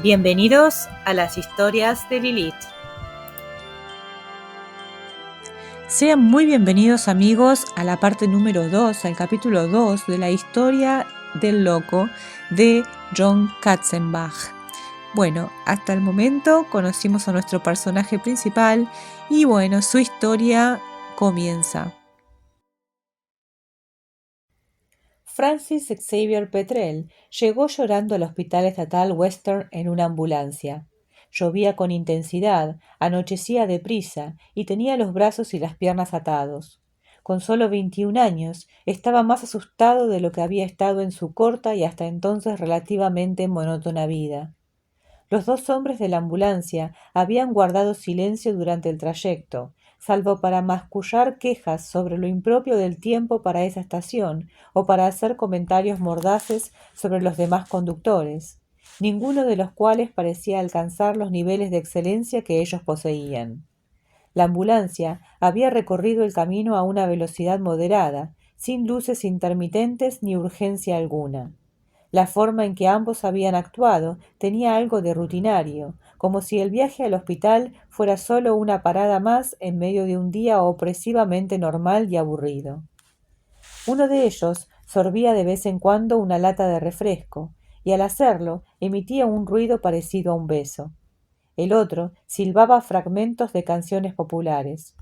Bienvenidos a las historias de Lilith. Sean muy bienvenidos amigos a la parte número 2, al capítulo 2 de la historia del loco de John Katzenbach. Bueno, hasta el momento conocimos a nuestro personaje principal y bueno, su historia comienza. Francis Xavier Petrel llegó llorando al Hospital Estatal Western en una ambulancia. Llovía con intensidad, anochecía deprisa y tenía los brazos y las piernas atados. Con solo 21 años, estaba más asustado de lo que había estado en su corta y hasta entonces relativamente monótona vida. Los dos hombres de la ambulancia habían guardado silencio durante el trayecto, salvo para mascullar quejas sobre lo impropio del tiempo para esa estación o para hacer comentarios mordaces sobre los demás conductores, ninguno de los cuales parecía alcanzar los niveles de excelencia que ellos poseían. La ambulancia había recorrido el camino a una velocidad moderada, sin luces intermitentes ni urgencia alguna. La forma en que ambos habían actuado tenía algo de rutinario, como si el viaje al hospital fuera solo una parada más en medio de un día opresivamente normal y aburrido. Uno de ellos sorbía de vez en cuando una lata de refresco, y al hacerlo emitía un ruido parecido a un beso. El otro silbaba fragmentos de canciones populares.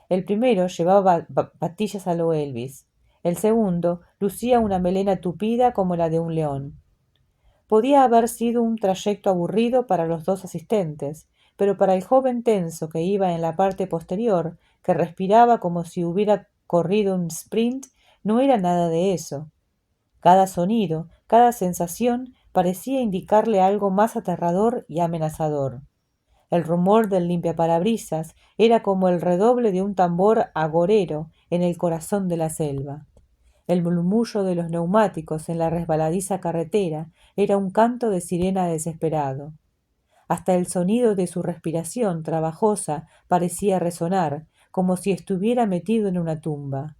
El primero llevaba patillas a lo Elvis. El segundo lucía una melena tupida como la de un león. Podía haber sido un trayecto aburrido para los dos asistentes, pero para el joven tenso que iba en la parte posterior, que respiraba como si hubiera corrido un sprint, no era nada de eso. Cada sonido, cada sensación parecía indicarle algo más aterrador y amenazador. El rumor del limpiaparabrisas era como el redoble de un tambor agorero en el corazón de la selva. El murmullo de los neumáticos en la resbaladiza carretera era un canto de sirena desesperado. Hasta el sonido de su respiración trabajosa parecía resonar, como si estuviera metido en una tumba.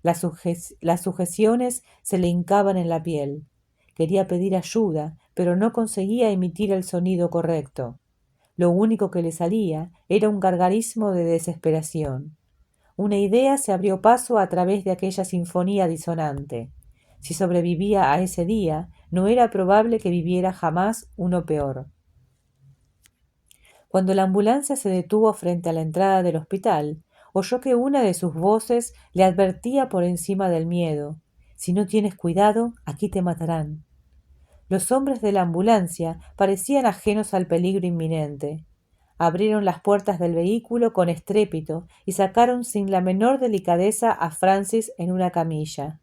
Las sujeciones se le hincaban en la piel. Quería pedir ayuda, pero no conseguía emitir el sonido correcto. Lo único que le salía era un gargarismo de desesperación. Una idea se abrió paso a través de aquella sinfonía disonante. Si sobrevivía a ese día, no era probable que viviera jamás uno peor. Cuando la ambulancia se detuvo frente a la entrada del hospital, oyó que una de sus voces le advertía por encima del miedo: «Si no tienes cuidado, aquí te matarán». Los hombres de la ambulancia parecían ajenos al peligro inminente. Abrieron las puertas del vehículo con estrépito y sacaron sin la menor delicadeza a Francis en una camilla.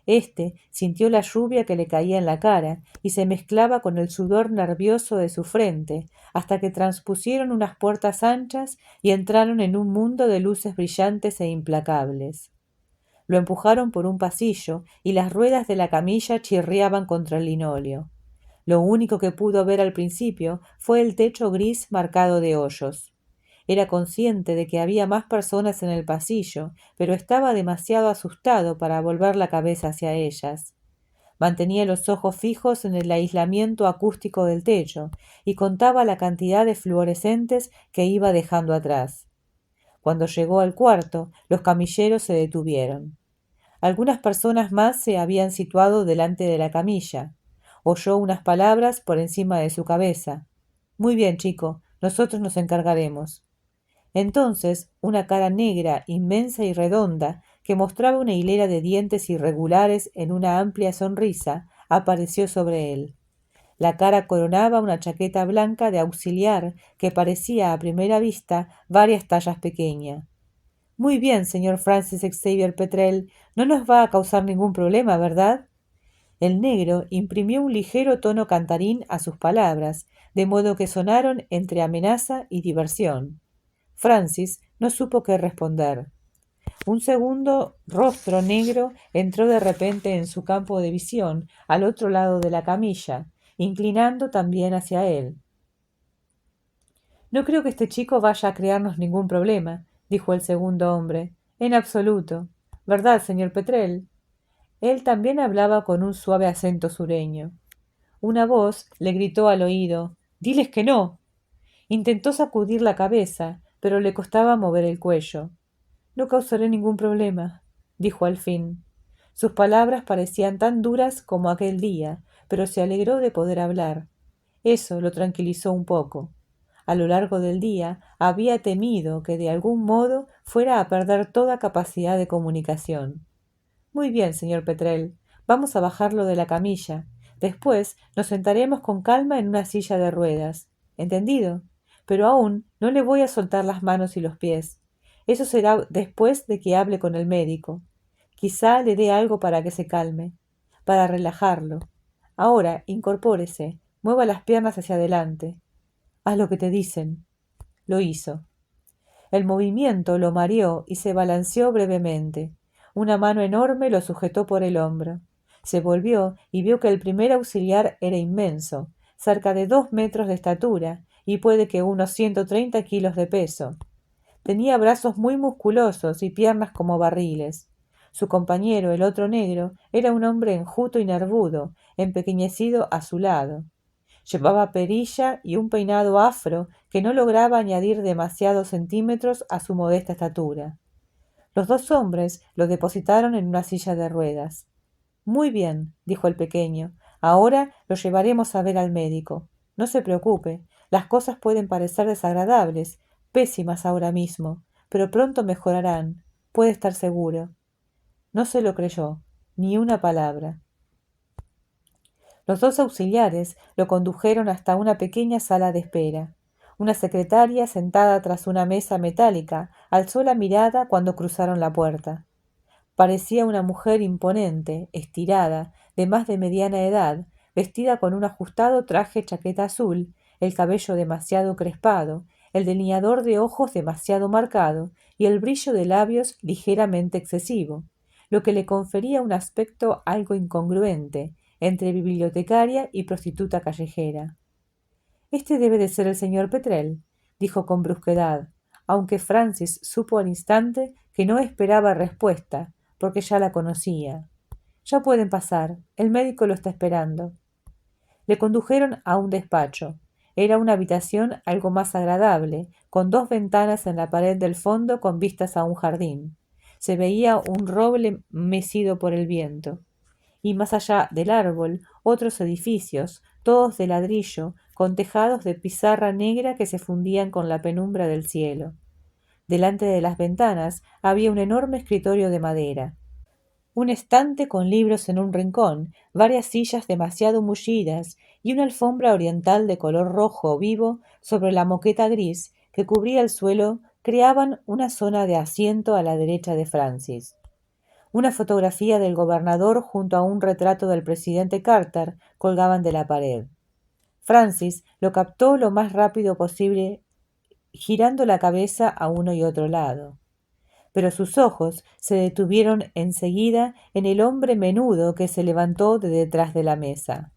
Este sintió la lluvia que le caía en la cara y se mezclaba con el sudor nervioso de su frente, hasta que transpusieron unas puertas anchas y entraron en un mundo de luces brillantes e implacables. Lo empujaron por un pasillo y las ruedas de la camilla chirriaban contra el linóleo. Lo único que pudo ver al principio fue el techo gris marcado de hoyos. Era consciente de que había más personas en el pasillo, pero estaba demasiado asustado para volver la cabeza hacia ellas. Mantenía los ojos fijos en el aislamiento acústico del techo y contaba la cantidad de fluorescentes que iba dejando atrás. Cuando llegó al cuarto, los camilleros se detuvieron. Algunas personas más se habían situado delante de la camilla. Oyó unas palabras por encima de su cabeza. «Muy bien, chico, nosotros nos encargaremos». Entonces, una cara negra, inmensa y redonda, que mostraba una hilera de dientes irregulares en una amplia sonrisa, apareció sobre él. La cara coronaba una chaqueta blanca de auxiliar que parecía a primera vista varias tallas pequeña. «Muy bien, señor Francis Xavier Petrel, no nos va a causar ningún problema, ¿verdad?». El negro imprimió un ligero tono cantarín a sus palabras, de modo que sonaron entre amenaza y diversión. Francis no supo qué responder. Un segundo rostro negro entró de repente en su campo de visión, al otro lado de la camilla, inclinando también hacia él. «No creo que este chico vaya a crearnos ningún problema», dijo el segundo hombre. «En absoluto. ¿Verdad, señor Petrel?». Él también hablaba con un suave acento sureño. Una voz le gritó al oído: «¡Diles que no!». Intentó sacudir la cabeza, pero le costaba mover el cuello. «No causaré ningún problema», dijo al fin. Sus palabras parecían tan duras como aquel día, pero se alegró de poder hablar. Eso lo tranquilizó un poco. A lo largo del día había temido que de algún modo fuera a perder toda capacidad de comunicación. «Muy bien, señor Petrel. Vamos a bajarlo de la camilla. Después nos sentaremos con calma en una silla de ruedas. ¿Entendido? Pero aún no le voy a soltar las manos y los pies. Eso será después de que hable con el médico. Quizá le dé algo para que se calme, para relajarlo. Ahora, incorpórese, mueva las piernas hacia adelante. Haz lo que te dicen». Lo hizo. El movimiento lo mareó y se balanceó brevemente. Una mano enorme lo sujetó por el hombro. Se volvió y vio que el primer auxiliar era inmenso, cerca de 2 metros de estatura y puede que unos 130 kilos de peso. Tenía brazos muy musculosos y piernas como barriles. Su compañero, el otro negro, era un hombre enjuto y nervudo, empequeñecido a su lado. Llevaba perilla y un peinado afro que no lograba añadir demasiados centímetros a su modesta estatura. Los dos hombres lo depositaron en una silla de ruedas. «Muy bien», dijo el pequeño, «ahora lo llevaremos a ver al médico. No se preocupe, las cosas pueden parecer desagradables, pésimas ahora mismo, pero pronto mejorarán, puede estar seguro». No se lo creyó, ni una palabra. Los dos auxiliares lo condujeron hasta una pequeña sala de espera. Una secretaria, sentada tras una mesa metálica, alzó la mirada cuando cruzaron la puerta. Parecía una mujer imponente, estirada, de más de mediana edad, vestida con un ajustado traje chaqueta azul, el cabello demasiado crespado, el delineador de ojos demasiado marcado y el brillo de labios ligeramente excesivo, lo que le confería un aspecto algo incongruente entre bibliotecaria y prostituta callejera. «Este debe de ser el señor Petrel», dijo con brusquedad, aunque Francis supo al instante que no esperaba respuesta, porque ya la conocía. «Ya pueden pasar. El médico lo está esperando». Le condujeron a un despacho. Era una habitación algo más agradable, con 2 ventanas en la pared del fondo con vistas a un jardín. Se veía un roble mecido por el viento. Y más allá del árbol, otros edificios, todos de ladrillo, con tejados de pizarra negra que se fundían con la penumbra del cielo. Delante de las ventanas había un enorme escritorio de madera, un estante con libros en un rincón, varias sillas demasiado mullidas y una alfombra oriental de color rojo vivo sobre la moqueta gris que cubría el suelo creaban una zona de asiento a la derecha de Francis. Una fotografía del gobernador junto a un retrato del presidente Carter colgaban de la pared. Francis lo captó lo más rápido posible, girando la cabeza a uno y otro lado. Pero sus ojos se detuvieron enseguida en el hombre menudo que se levantó de detrás de la mesa.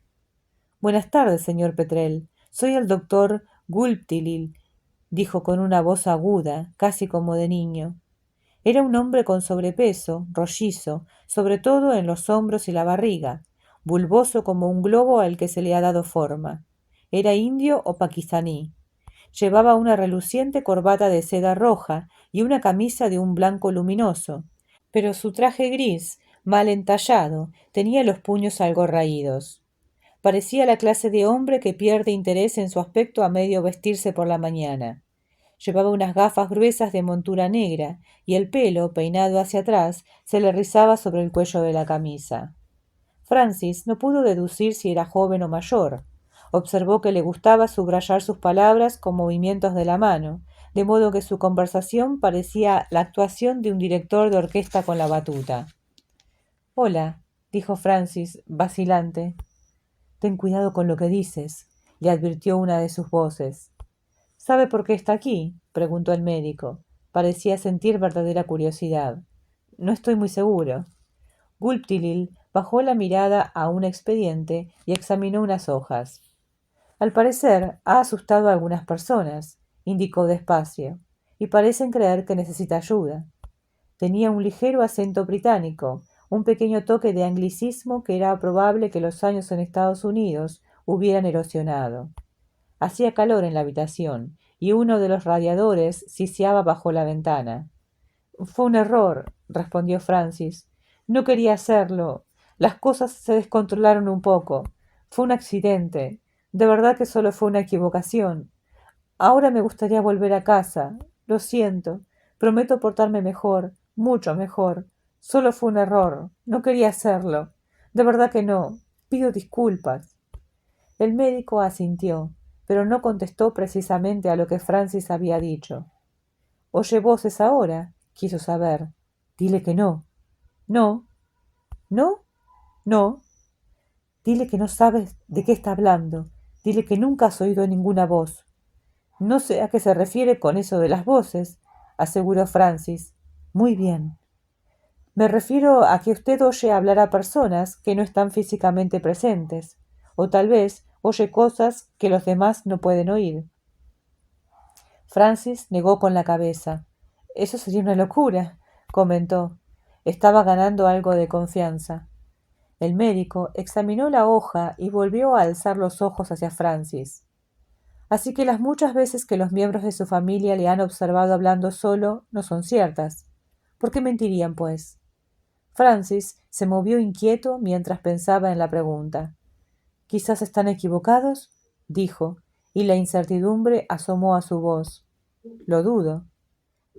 «Buenas tardes, señor Petrel. Soy el doctor Gulptilil», dijo con una voz aguda, casi como de niño. Era un hombre con sobrepeso, rollizo, sobre todo en los hombros y la barriga, bulboso como un globo al que se le ha dado forma. Era indio o paquistaní. Llevaba una reluciente corbata de seda roja y una camisa de un blanco luminoso, pero su traje gris, mal entallado, tenía los puños algo raídos. Parecía la clase de hombre que pierde interés en su aspecto a medio vestirse por la mañana. Llevaba unas gafas gruesas de montura negra y el pelo, peinado hacia atrás, se le rizaba sobre el cuello de la camisa. Francis no pudo deducir si era joven o mayor. Observó que le gustaba subrayar sus palabras con movimientos de la mano, de modo que su conversación parecía la actuación de un director de orquesta con la batuta. «Hola», dijo Francis, vacilante. «Ten cuidado con lo que dices», le advirtió una de sus voces. «¿Sabe por qué está aquí?», preguntó el médico. Parecía sentir verdadera curiosidad. «No estoy muy seguro». Gulptilil bajó la mirada a un expediente y examinó unas hojas. «Al parecer ha asustado a algunas personas», indicó despacio, «y parecen creer que necesita ayuda». Tenía un ligero acento británico, un pequeño toque de anglicismo que era probable que los años en Estados Unidos hubieran erosionado. Hacía calor en la habitación y uno de los radiadores siseaba bajo la ventana. Fue un error, respondió Francis. No quería hacerlo. Las cosas se descontrolaron un poco. Fue un accidente. De verdad que solo fue una equivocación. Ahora me gustaría volver a casa. Lo siento. Prometo portarme mejor, mucho mejor. Solo fue un error. No quería hacerlo. De verdad que no. Pido disculpas. El médico asintió, pero no contestó precisamente a lo que Francis había dicho. ¿Oye voces ahora? Quiso saber. Dile que no. No. ¿No? No. Dile que no sabes de qué está hablando. Dile que nunca has oído ninguna voz. No sé a qué se refiere con eso de las voces, aseguró Francis. Muy bien. Me refiero a que usted oye hablar a personas que no están físicamente presentes, o tal vez oye cosas que los demás no pueden oír. Francis negó con la cabeza. Eso sería una locura, comentó. Estaba ganando algo de confianza. El médico examinó la hoja y volvió a alzar los ojos hacia Francis. Así que las muchas veces que los miembros de su familia le han observado hablando solo no son ciertas. ¿Por qué mentirían, pues? Francis se movió inquieto mientras pensaba en la pregunta. Quizás están equivocados, dijo, y la incertidumbre asomó a su voz. Lo dudo.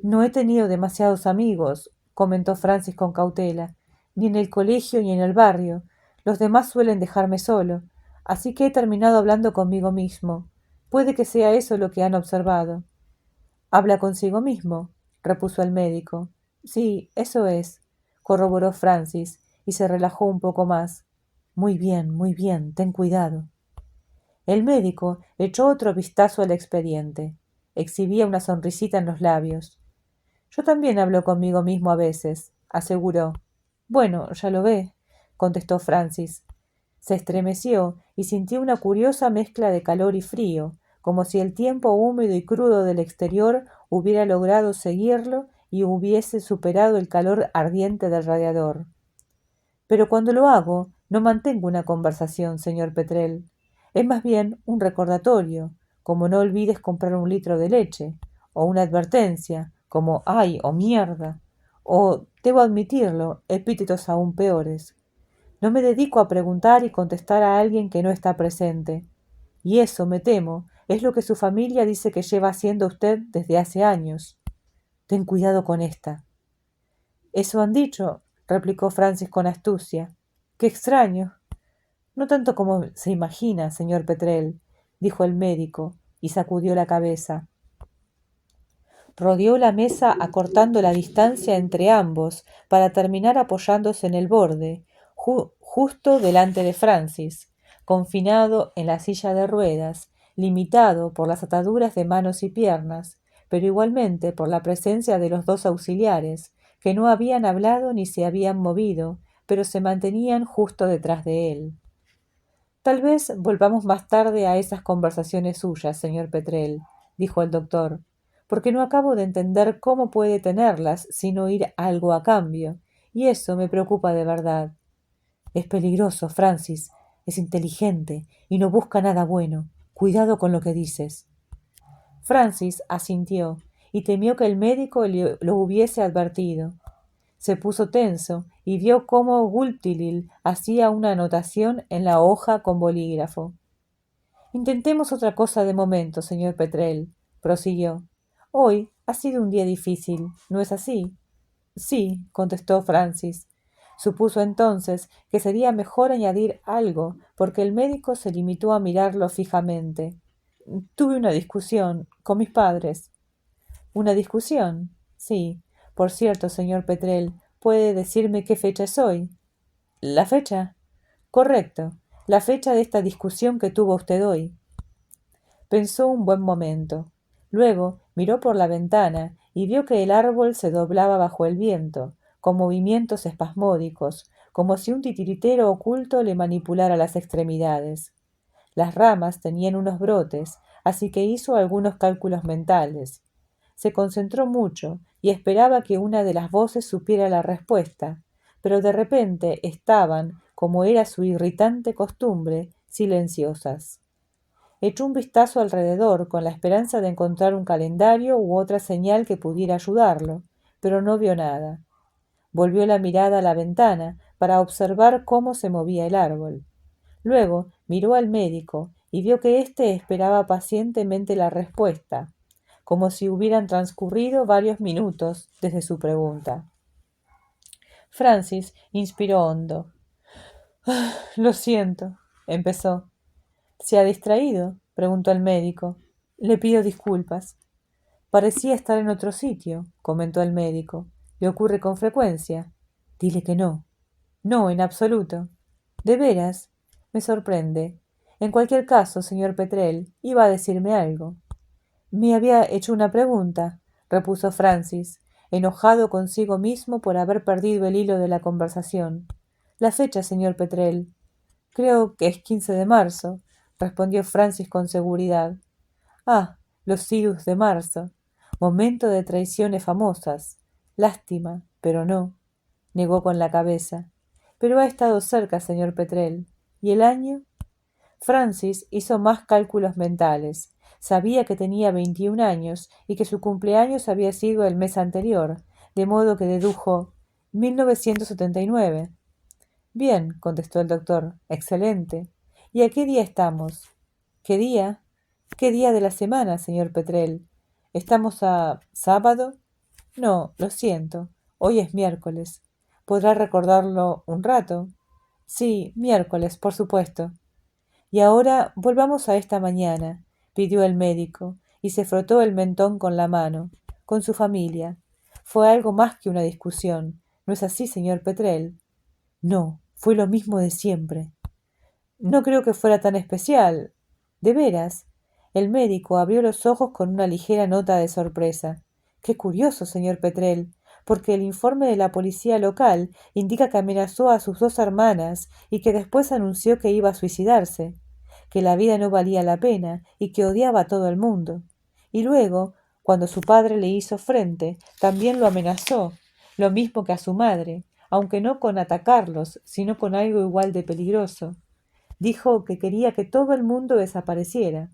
No he tenido demasiados amigos, comentó Francis con cautela, ni en el colegio ni en el barrio. Los demás suelen dejarme solo, así que he terminado hablando conmigo mismo. Puede que sea eso lo que han observado. Habla consigo mismo, repuso el médico. Sí, eso es, corroboró Francis, y se relajó un poco más. Muy bien, ten cuidado. El médico echó otro vistazo al expediente. Exhibía una sonrisita en los labios. Yo también hablo conmigo mismo a veces, aseguró. Bueno, ya lo ve, contestó Francis. Se estremeció y sintió una curiosa mezcla de calor y frío, como si el tiempo húmedo y crudo del exterior hubiera logrado seguirlo y hubiese superado el calor ardiente del radiador. Pero cuando lo hago, no mantengo una conversación, señor Petrel. Es más bien un recordatorio, como no olvides comprar un litro de leche, o una advertencia, como ¡ay! O mierda, o, debo admitirlo, epítetos aún peores. No me dedico a preguntar y contestar a alguien que no está presente. Y eso, me temo, es lo que su familia dice que lleva haciendo usted desde hace años. Ten cuidado con esta. Eso han dicho, replicó Francis con astucia. Qué extraño. No tanto como se imagina, señor Petrel, dijo el médico, y sacudió la cabeza. Rodeó la mesa acortando la distancia entre ambos para terminar apoyándose en el borde, justo delante de Francis, confinado en la silla de ruedas, limitado por las ataduras de manos y piernas, pero igualmente por la presencia de los dos auxiliares, que no habían hablado ni se habían movido, pero se mantenían justo detrás de él. Tal vez volvamos más tarde a esas conversaciones suyas, señor Petrel, dijo el doctor, porque no acabo de entender cómo puede tenerlas sin oír algo a cambio, y eso me preocupa de verdad. Es peligroso, Francis, es inteligente y no busca nada bueno. Cuidado con lo que dices. Francis asintió y temió que el médico lo hubiese advertido. Se puso tenso y vio cómo Gultilil hacía una anotación en la hoja con bolígrafo. Intentemos otra cosa de momento, señor Petrel, prosiguió. Hoy ha sido un día difícil, ¿no es así? Sí, contestó Francis. Supuso entonces que sería mejor añadir algo, porque el médico se limitó a mirarlo fijamente. Tuve una discusión con mis padres. ¿Una discusión? Sí. Por cierto, señor Petrel, ¿puede decirme qué fecha es hoy? ¿La fecha? Correcto. La fecha de esta discusión que tuvo usted hoy. Pensó un buen momento. Luego miró por la ventana y vio que el árbol se doblaba bajo el viento, con movimientos espasmódicos, como si un titiritero oculto le manipulara las extremidades. Las ramas tenían unos brotes, así que hizo algunos cálculos mentales. Se concentró mucho y esperaba que una de las voces supiera la respuesta, pero de repente estaban, como era su irritante costumbre, silenciosas. Echó un vistazo alrededor con la esperanza de encontrar un calendario u otra señal que pudiera ayudarlo, pero no vio nada. Volvió la mirada a la ventana para observar cómo se movía el árbol. Luego miró al médico y vio que éste esperaba pacientemente la respuesta, como si hubieran transcurrido varios minutos desde su pregunta. Francis inspiró hondo. Lo siento, empezó. ¿Se ha distraído? Preguntó el médico. Le pido disculpas. Parecía estar en otro sitio, comentó el médico. ¿Le ocurre con frecuencia? Dile que no. No, en absoluto. ¿De veras? Me sorprende. En cualquier caso, señor Petrel, iba a decirme algo. Me había hecho una pregunta, repuso Francis, enojado consigo mismo por haber perdido el hilo de la conversación. La fecha, señor Petrel. Creo que es 15 de marzo, respondió Francis con seguridad. Ah, los Cyrus de marzo. Momento de traiciones famosas. Lástima, pero no. Negó con la cabeza. Pero ha estado cerca, señor Petrel. ¿Y el año? Francis hizo más cálculos mentales. Sabía que tenía 21 años y que su cumpleaños había sido el mes anterior, de modo que dedujo 1979. Bien, contestó el doctor. Excelente. ¿Y a qué día estamos? ¿Qué día? ¿Qué día de la semana, señor Petrel? ¿Estamos a sábado? No, lo siento. Hoy es miércoles. ¿Podrá recordarlo un rato? Sí, miércoles, por supuesto. Y ahora volvamos a esta mañana, pidió el médico, y se frotó el mentón con la mano. Con su familia. Fue algo más que una discusión. ¿No es así, señor Petrel? No, fue lo mismo de siempre. No creo que fuera tan especial. ¿De veras? El médico abrió los ojos con una ligera nota de sorpresa. Qué curioso, señor Petrel, porque el informe de la policía local indica que amenazó a sus dos hermanas y que después anunció que iba a suicidarse, que la vida no valía la pena y que odiaba a todo el mundo. Y luego, cuando su padre le hizo frente, también lo amenazó, lo mismo que a su madre, aunque no con atacarlos, sino con algo igual de peligroso. Dijo que quería que todo el mundo desapareciera.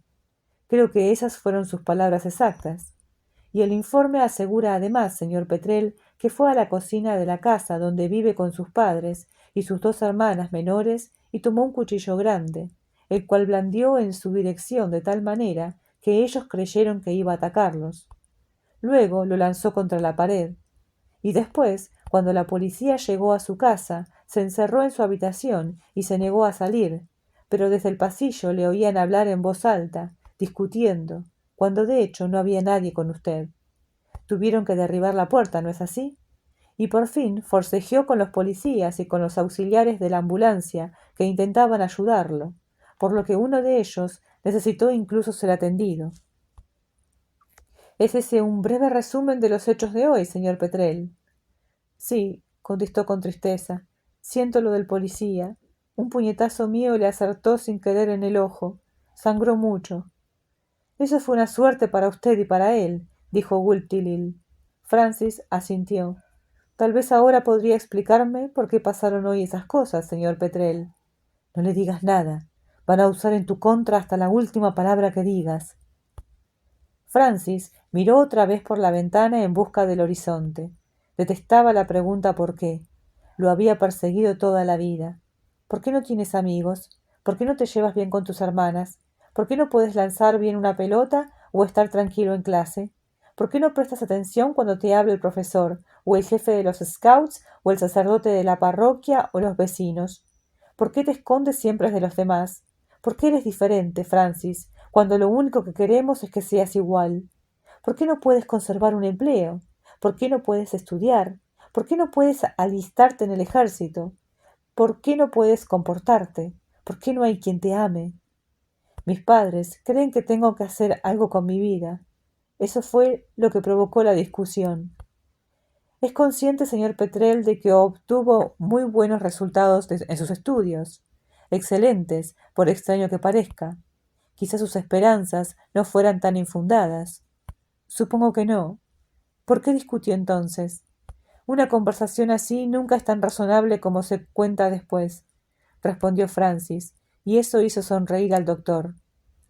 Creo que esas fueron sus palabras exactas. Y el informe asegura además, señor Petrel, que fue a la cocina de la casa donde vive con sus padres y sus dos hermanas menores y tomó un cuchillo grande, el cual blandió en su dirección de tal manera que ellos creyeron que iba a atacarlos. Luego lo lanzó contra la pared. Y después, cuando la policía llegó a su casa, se encerró en su habitación y se negó a salir, pero desde el pasillo le oían hablar en voz alta, discutiendo, cuando de hecho no había nadie con usted. Tuvieron que derribar la puerta, ¿no es así? Y por fin forcejeó con los policías y con los auxiliares de la ambulancia que intentaban ayudarlo, por lo que uno de ellos necesitó incluso ser atendido. ¿Es ese un breve resumen de los hechos de hoy, señor Petrel? Sí, contestó con tristeza. Siento lo del policía. Un puñetazo mío le acertó sin querer en el ojo. Sangró mucho. Eso fue una suerte para usted y para él, dijo Will. Francis asintió. Tal vez ahora podría explicarme por qué pasaron hoy esas cosas, señor Petrel. No le digas nada. Van a usar en tu contra hasta la última palabra que digas. Francis miró otra vez por la ventana en busca del horizonte. Detestaba la pregunta por qué. Lo había perseguido toda la vida. ¿Por qué no tienes amigos? ¿Por qué no te llevas bien con tus hermanas? ¿Por qué no puedes lanzar bien una pelota o estar tranquilo en clase? ¿Por qué no prestas atención cuando te habla el profesor, o el jefe de los scouts, o el sacerdote de la parroquia, o los vecinos? ¿Por qué te escondes siempre de los demás? ¿Por qué eres diferente, Francis, cuando lo único que queremos es que seas igual? ¿Por qué no puedes conservar un empleo? ¿Por qué no puedes estudiar? ¿Por qué no puedes alistarte en el ejército? ¿Por qué no puedes comportarte? ¿Por qué no hay quien te ame? Mis padres creen que tengo que hacer algo con mi vida. Eso fue lo que provocó la discusión. Es consciente, señor Petrel, de que obtuvo muy buenos resultados en sus estudios. Excelentes, por extraño que parezca. Quizás sus esperanzas no fueran tan infundadas. Supongo que no. ¿Por qué discutió entonces? Una conversación así nunca es tan razonable como se cuenta después, respondió Francis, y eso hizo sonreír al doctor.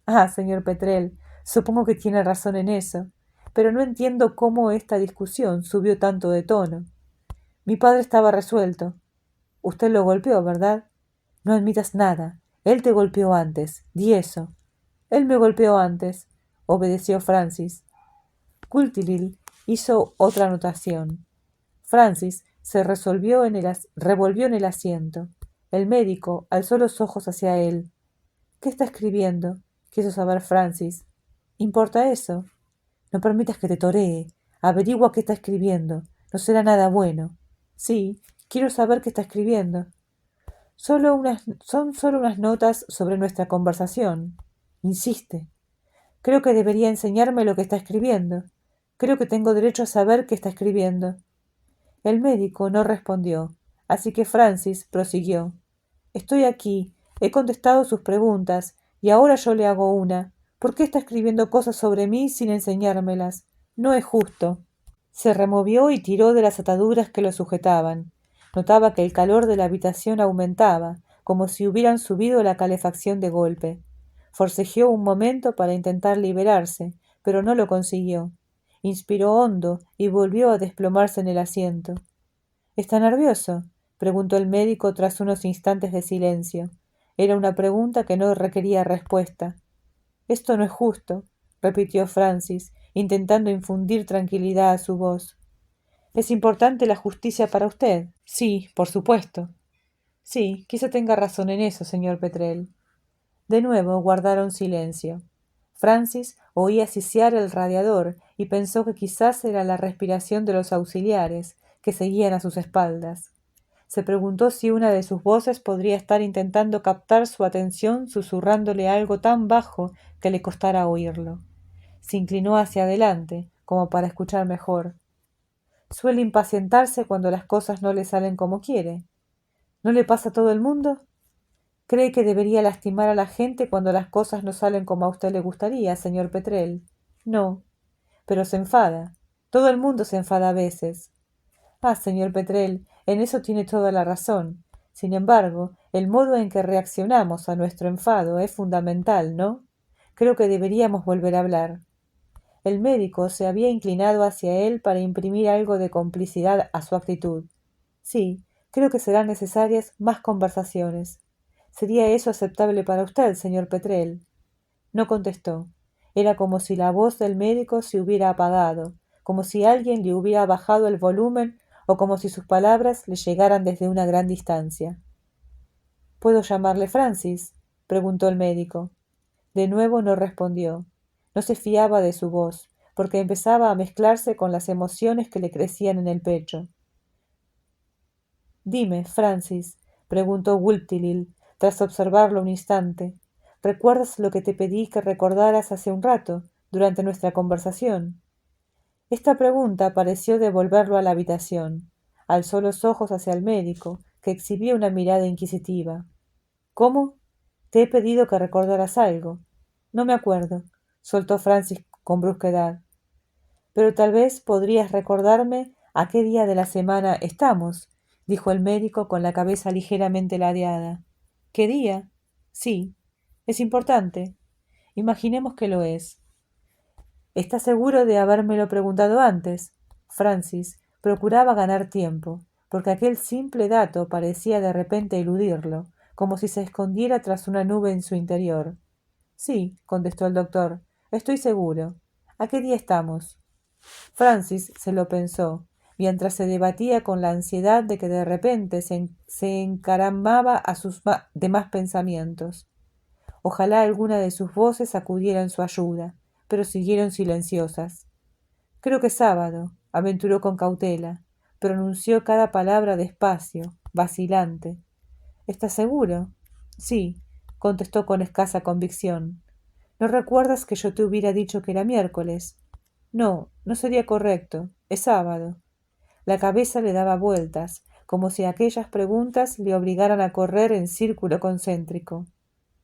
Ah, señor Petrel, supongo que tiene razón en eso, pero no entiendo cómo esta discusión subió tanto de tono. Mi padre estaba resuelto. Usted lo golpeó, ¿verdad? No admitas nada. Él te golpeó antes. Di eso. Él me golpeó antes, obedeció Francis. Cultilil hizo otra anotación. Francis se revolvió en el asiento. El médico alzó los ojos hacia él. ¿Qué está escribiendo? Quiso saber Francis. ¿Importa eso? No permitas que te toree. Averigua qué está escribiendo. No será nada bueno. Sí, quiero saber qué está escribiendo. Son solo unas notas sobre nuestra conversación. Insiste. Creo que debería enseñarme lo que está escribiendo. Creo que tengo derecho a saber qué está escribiendo. El médico no respondió, así que Francis prosiguió. Estoy aquí, he contestado sus preguntas, y ahora yo le hago una. ¿Por qué está escribiendo cosas sobre mí sin enseñármelas? No es justo. Se removió y tiró de las ataduras que lo sujetaban. Notaba que el calor de la habitación aumentaba, como si hubieran subido la calefacción de golpe. Forcejeó un momento para intentar liberarse, pero no lo consiguió. Inspiró hondo y volvió a desplomarse en el asiento. ¿Está nervioso? Preguntó el médico tras unos instantes de silencio. Era una pregunta que no requería respuesta. Esto no es justo, repitió Francis, intentando infundir tranquilidad a su voz. ¿Es importante la justicia para usted? Sí, por supuesto. Sí, quizá tenga razón en eso, señor Petrel. De nuevo guardaron silencio. Francis oía sisear el radiador y pensó que quizás era la respiración de los auxiliares, que seguían a sus espaldas. Se preguntó si una de sus voces podría estar intentando captar su atención susurrándole algo tan bajo que le costara oírlo. Se inclinó hacia adelante, como para escuchar mejor. Suele impacientarse cuando las cosas no le salen como quiere. ¿No le pasa a todo el mundo? ¿Cree que debería lastimar a la gente cuando las cosas no salen como a usted le gustaría, señor Petrel? No, pero se enfada. Todo el mundo se enfada a veces. Ah, señor Petrel, en eso tiene toda la razón. Sin embargo, el modo en que reaccionamos a nuestro enfado es fundamental, ¿no? Creo que deberíamos volver a hablar. El médico se había inclinado hacia él para imprimir algo de complicidad a su actitud. Sí, creo que serán necesarias más conversaciones. ¿Sería eso aceptable para usted, señor Petrel? No contestó. Era como si la voz del médico se hubiera apagado, como si alguien le hubiera bajado el volumen o como si sus palabras le llegaran desde una gran distancia. ¿Puedo llamarle Francis? Preguntó el médico. De nuevo no respondió. No se fiaba de su voz, porque empezaba a mezclarse con las emociones que le crecían en el pecho. Dime, Francis, preguntó Wulftilil, tras observarlo un instante. ¿Recuerdas lo que te pedí que recordaras hace un rato, durante nuestra conversación? Esta pregunta pareció devolverlo a la habitación. Alzó los ojos hacia el médico, que exhibía una mirada inquisitiva. ¿Cómo? Te he pedido que recordaras algo. No me acuerdo, soltó Francis con brusquedad. Pero tal vez podrías recordarme a qué día de la semana estamos, dijo el médico con la cabeza ligeramente ladeada. ¿Qué día? Sí. Es importante. Imaginemos que lo es. ¿Estás seguro de habérmelo preguntado antes? Francis procuraba ganar tiempo, porque aquel simple dato parecía de repente eludirlo, como si se escondiera tras una nube en su interior. Sí, contestó el doctor. Estoy seguro. ¿A qué día estamos? Francis se lo pensó, mientras se debatía con la ansiedad de que de repente se encaramaba a sus demás pensamientos. Ojalá alguna de sus voces acudiera en su ayuda, pero siguieron silenciosas. Creo que sábado, aventuró con cautela. Pronunció cada palabra despacio, vacilante. ¿Estás seguro? Sí, contestó con escasa convicción. ¿No recuerdas que yo te hubiera dicho que era miércoles? No, no sería correcto. Es sábado. La cabeza le daba vueltas, como si aquellas preguntas le obligaran a correr en círculo concéntrico.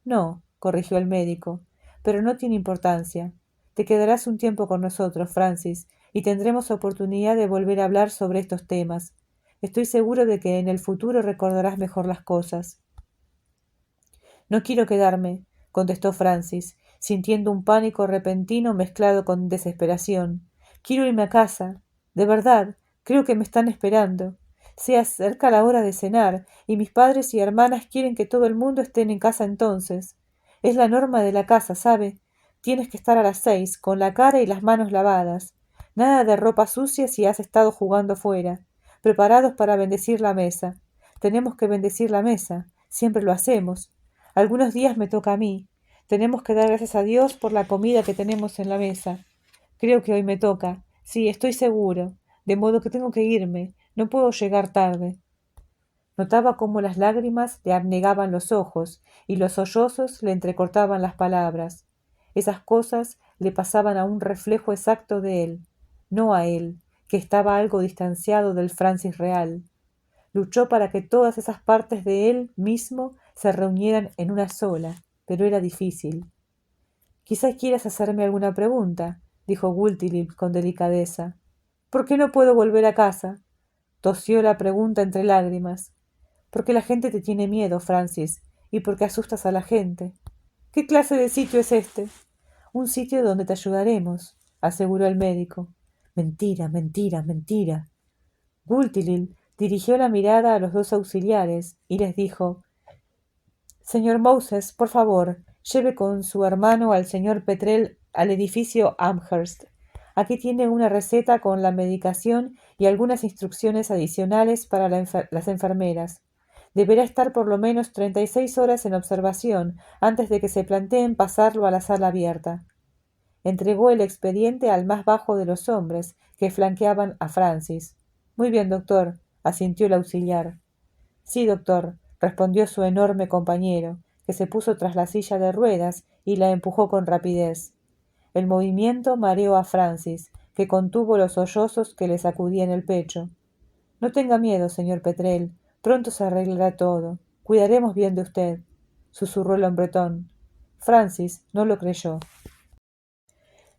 No, corrigió el médico, pero no tiene importancia. Te quedarás un tiempo con nosotros, Francis, y tendremos oportunidad de volver a hablar sobre estos temas. Estoy seguro de que en el futuro recordarás mejor las cosas. No quiero quedarme, contestó Francis, sintiendo un pánico repentino mezclado con desesperación. Quiero irme a casa. De verdad, creo que me están esperando. Se acerca la hora de cenar, y mis padres y hermanas quieren que todo el mundo esté en casa entonces. Es la norma de la casa, ¿sabe? Tienes que estar a las 6, con la cara y las manos lavadas. Nada de ropa sucia si has estado jugando fuera. Preparados para bendecir la mesa. Tenemos que bendecir la mesa. Siempre lo hacemos. Algunos días me toca a mí. Tenemos que dar gracias a Dios por la comida que tenemos en la mesa. Creo que hoy me toca. Sí, estoy seguro. De modo que tengo que irme. No puedo llegar tarde. Notaba cómo las lágrimas le anegaban los ojos y los sollozos le entrecortaban las palabras. Esas cosas le pasaban a un reflejo exacto de él, no a él, que estaba algo distanciado del Francis real. Luchó para que todas esas partes de él mismo se reunieran en una sola, pero era difícil. Quizá quieras hacerme alguna pregunta, dijo Gultilip con delicadeza. ¿Por qué no puedo volver a casa? Tosió la pregunta entre lágrimas. Porque la gente te tiene miedo, Francis, y porque asustas a la gente. ¿Qué clase de sitio es este? Un sitio donde te ayudaremos, aseguró el médico. Mentira, mentira, mentira. Gultilil dirigió la mirada a los dos auxiliares y les dijo: Señor Moses, por favor, lleve con su hermano al señor Petrel al edificio Amherst. Aquí tiene una receta con la medicación y algunas instrucciones adicionales para las enfermeras. Deberá estar por lo menos 36 horas en observación antes de que se planteen pasarlo a la sala abierta. Entregó el expediente al más bajo de los hombres que flanqueaban a Francis. Muy bien, doctor, asintió el auxiliar. Sí, doctor, respondió su enorme compañero, que se puso tras la silla de ruedas y la empujó con rapidez. El movimiento mareó a Francis, que contuvo los sollozos que le sacudían el pecho. No tenga miedo, señor Petrel. Pronto se arreglará todo. Cuidaremos bien de usted, susurró el hombretón. Francis no lo creyó.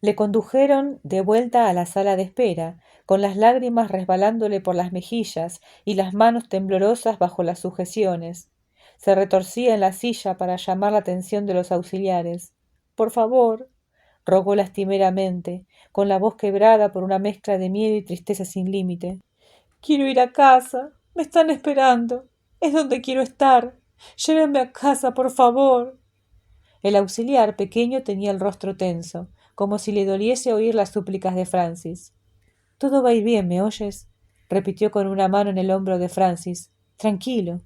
Le condujeron de vuelta a la sala de espera, con las lágrimas resbalándole por las mejillas y las manos temblorosas bajo las sujeciones. Se retorcía en la silla para llamar la atención de los auxiliares. Por favor, rogó lastimeramente, con la voz quebrada por una mezcla de miedo y tristeza sin límite. Quiero ir a casa. Me están esperando. Es donde quiero estar. Llévenme a casa, por favor. El auxiliar pequeño tenía el rostro tenso, como si le doliese oír las súplicas de Francis. Todo va a ir bien, ¿me oyes? Repitió con una mano en el hombro de Francis. Tranquilo.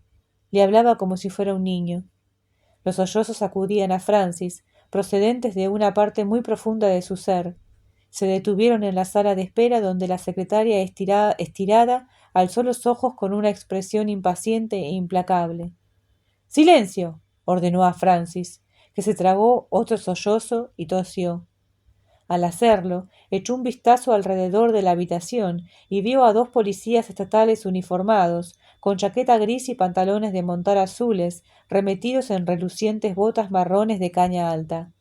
Le hablaba como si fuera un niño. Los sollozos sacudían a Francis, procedentes de una parte muy profunda de su ser. Se detuvieron en la sala de espera donde la secretaria estirada alzó los ojos con una expresión impaciente e implacable. ¡Silencio! Ordenó a Francis, que se tragó otro sollozo y tosió. Al hacerlo, echó un vistazo alrededor de la habitación y vio a dos policías estatales uniformados, con chaqueta gris y pantalones de montar azules, remetidos en relucientes botas marrones de caña alta.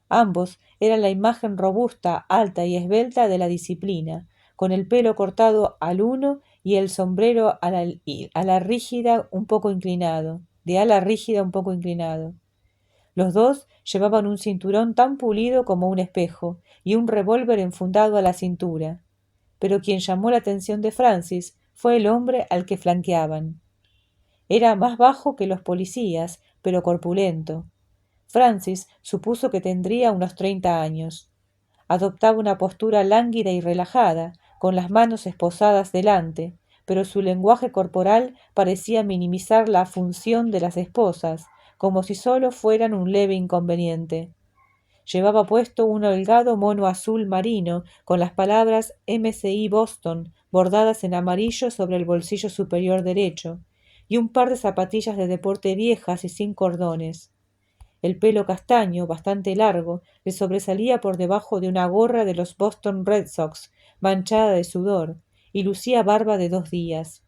Ambos eran la imagen robusta, alta y esbelta de la disciplina, con el pelo cortado al uno y el sombrero de ala rígida un poco inclinado. Los dos llevaban un cinturón tan pulido como un espejo y un revólver enfundado a la cintura. Pero quien llamó la atención de Francis fue el hombre al que flanqueaban. Era más bajo que los policías, pero corpulento. Francis supuso que tendría unos 30 años. Adoptaba una postura lánguida y relajada, con las manos esposadas delante, pero su lenguaje corporal parecía minimizar la función de las esposas, como si solo fueran un leve inconveniente. Llevaba puesto un holgado mono azul marino con las palabras MCI Boston bordadas en amarillo sobre el bolsillo superior derecho, y un par de zapatillas de deporte viejas y sin cordones. El pelo castaño, bastante largo, le sobresalía por debajo de una gorra de los Boston Red Sox, manchada de sudor, y lucía barba de 2 días.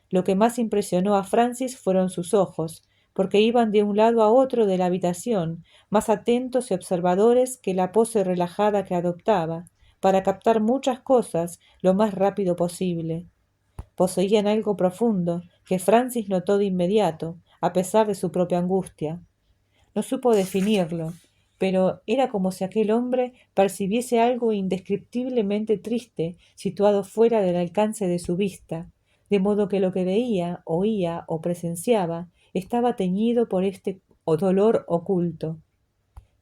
Lo que más impresionó a Francis fueron sus ojos, porque iban de un lado a otro de la habitación, más atentos y observadores que la pose relajada que adoptaba, para captar muchas cosas lo más rápido posible. Poseían algo profundo, que Francis notó de inmediato, a pesar de su propia angustia. No supo definirlo, pero era como si aquel hombre percibiese algo indescriptiblemente triste situado fuera del alcance de su vista, de modo que lo que veía, oía o presenciaba estaba teñido por este dolor oculto.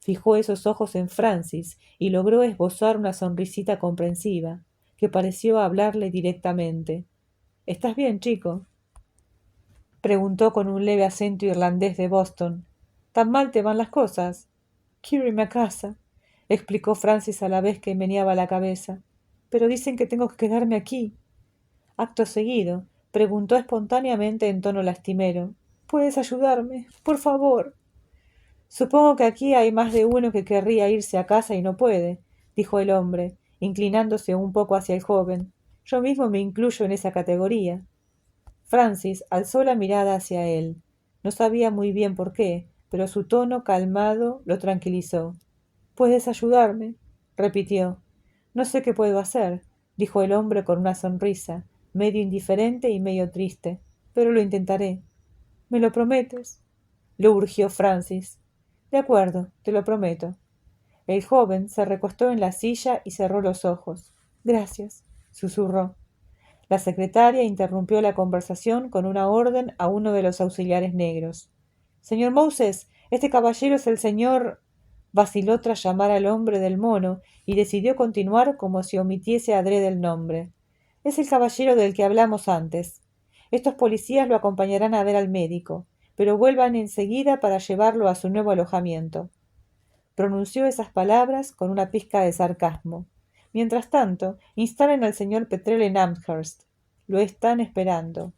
Fijó esos ojos en Francis y logró esbozar una sonrisita comprensiva, que pareció hablarle directamente. ¿Estás bien, chico? Preguntó con un leve acento irlandés de Boston. ¿Tan mal te van las cosas? Quiero irme a casa, explicó Francis a la vez que meneaba la cabeza. Pero dicen que tengo que quedarme aquí. Acto seguido, preguntó espontáneamente en tono lastimero. ¿Puedes ayudarme? Por favor. Supongo que aquí hay más de uno que querría irse a casa y no puede, dijo el hombre, inclinándose un poco hacia el joven. Yo mismo me incluyo en esa categoría. Francis alzó la mirada hacia él. No sabía muy bien por qué, pero su tono calmado lo tranquilizó. ¿Puedes ayudarme? Repitió. No sé qué puedo hacer, dijo el hombre con una sonrisa, medio indiferente y medio triste, pero lo intentaré. ¿Me lo prometes? Lo urgió Francis. De acuerdo, te lo prometo. El joven se recostó en la silla y cerró los ojos. Gracias, susurró. La secretaria interrumpió la conversación con una orden a uno de los auxiliares negros. Señor Moses, este caballero es el señor. Vaciló tras llamar al hombre del mono y decidió continuar como si omitiese adrede el nombre. Es el caballero del que hablamos antes. Estos policías lo acompañarán a ver al médico, pero vuelvan enseguida para llevarlo a su nuevo alojamiento. Pronunció esas palabras con una pizca de sarcasmo. Mientras tanto, instalen al señor Petrel en Amherst. Lo están esperando.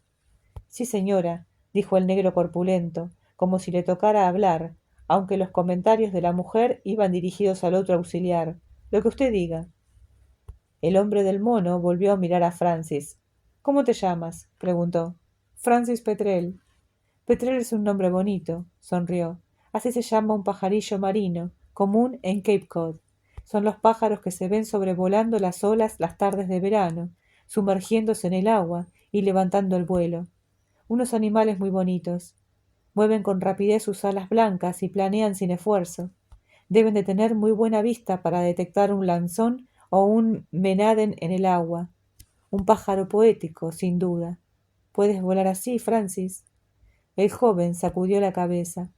Sí, señora, dijo el negro corpulento, como si le tocara hablar, aunque los comentarios de la mujer iban dirigidos al otro auxiliar. Lo que usted diga. El hombre del mono volvió a mirar a Francis. ¿Cómo te llamas? Preguntó. Francis Petrel. Petrel es un nombre bonito, sonrió. Así se llama un pajarillo marino, común en Cape Cod. Son los pájaros que se ven sobrevolando las olas las tardes de verano, sumergiéndose en el agua y levantando el vuelo. Unos animales muy bonitos. Mueven con rapidez sus alas blancas y planean sin esfuerzo. Deben de tener muy buena vista para detectar un lanzón o un menaden en el agua. Un pájaro poético, sin duda. ¿Puedes volar así, Francis? El joven sacudió la cabeza.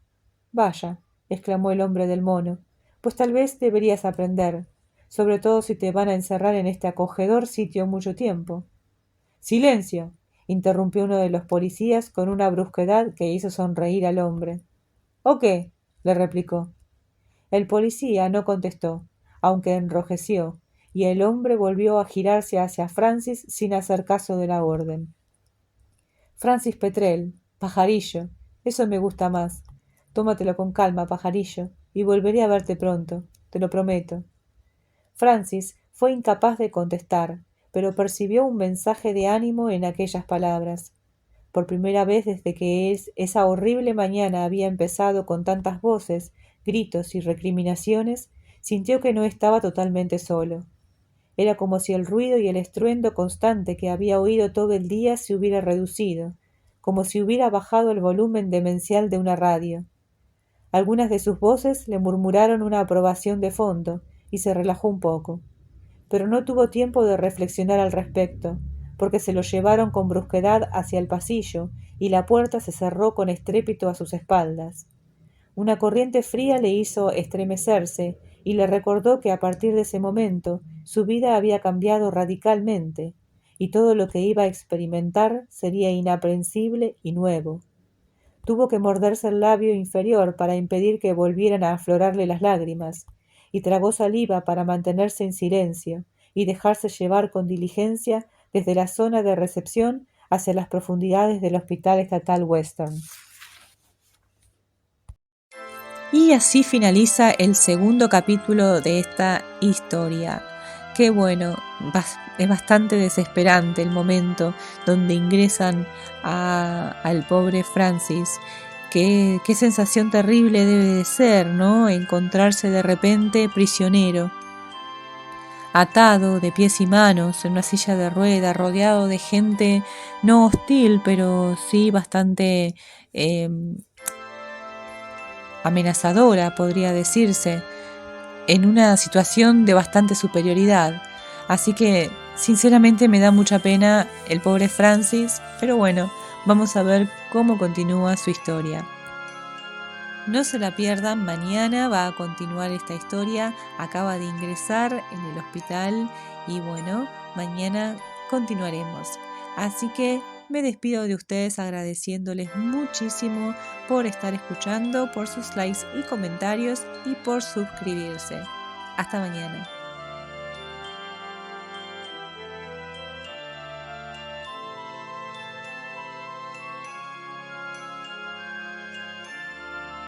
Vaya, exclamó el hombre del mono, pues tal vez deberías aprender, sobre todo si te van a encerrar en este acogedor sitio mucho tiempo. Silencio, interrumpió uno de los policías con una brusquedad que hizo sonreír al hombre. ¿O qué? Le replicó. El policía no contestó, aunque enrojeció, y el hombre volvió a girarse hacia Francis sin hacer caso de la orden. Francis Petrel, pajarillo, eso me gusta más. Tómatelo con calma, pajarillo, y volveré a verte pronto, te lo prometo. Francis fue incapaz de contestar, pero percibió un mensaje de ánimo en aquellas palabras. Por primera vez desde que esa horrible mañana había empezado con tantas voces, gritos y recriminaciones, sintió que no estaba totalmente solo. Era como si el ruido y el estruendo constante que había oído todo el día se hubiera reducido, como si hubiera bajado el volumen demencial de una radio. Algunas de sus voces le murmuraron una aprobación de fondo, y se relajó un poco. Pero no tuvo tiempo de reflexionar al respecto, porque se lo llevaron con brusquedad hacia el pasillo, y la puerta se cerró con estrépito a sus espaldas. Una corriente fría le hizo estremecerse, y le recordó que a partir de ese momento su vida había cambiado radicalmente, y todo lo que iba a experimentar sería inaprensible y nuevo. Tuvo que morderse el labio inferior para impedir que volvieran a aflorarle las lágrimas, y tragó saliva para mantenerse en silencio y dejarse llevar con diligencia desde la zona de recepción hacia las profundidades del Hospital Estatal Western. Y así finaliza el segundo capítulo de esta historia. Qué bueno, es bastante desesperante el momento donde ingresan al pobre Francis. Qué sensación terrible debe de ser, ¿no? Encontrarse de repente prisionero, atado de pies y manos en una silla de ruedas, rodeado de gente no hostil, pero sí bastante amenazadora, podría decirse, en una situación de bastante superioridad. Así que, sinceramente, me da mucha pena el pobre Francis, pero bueno, vamos a ver cómo continúa su historia. No se la pierdan, mañana va a continuar esta historia, acaba de ingresar en el hospital y bueno, mañana continuaremos. Así que me despido de ustedes agradeciéndoles muchísimo por estar escuchando, por sus likes y comentarios y por suscribirse. Hasta mañana.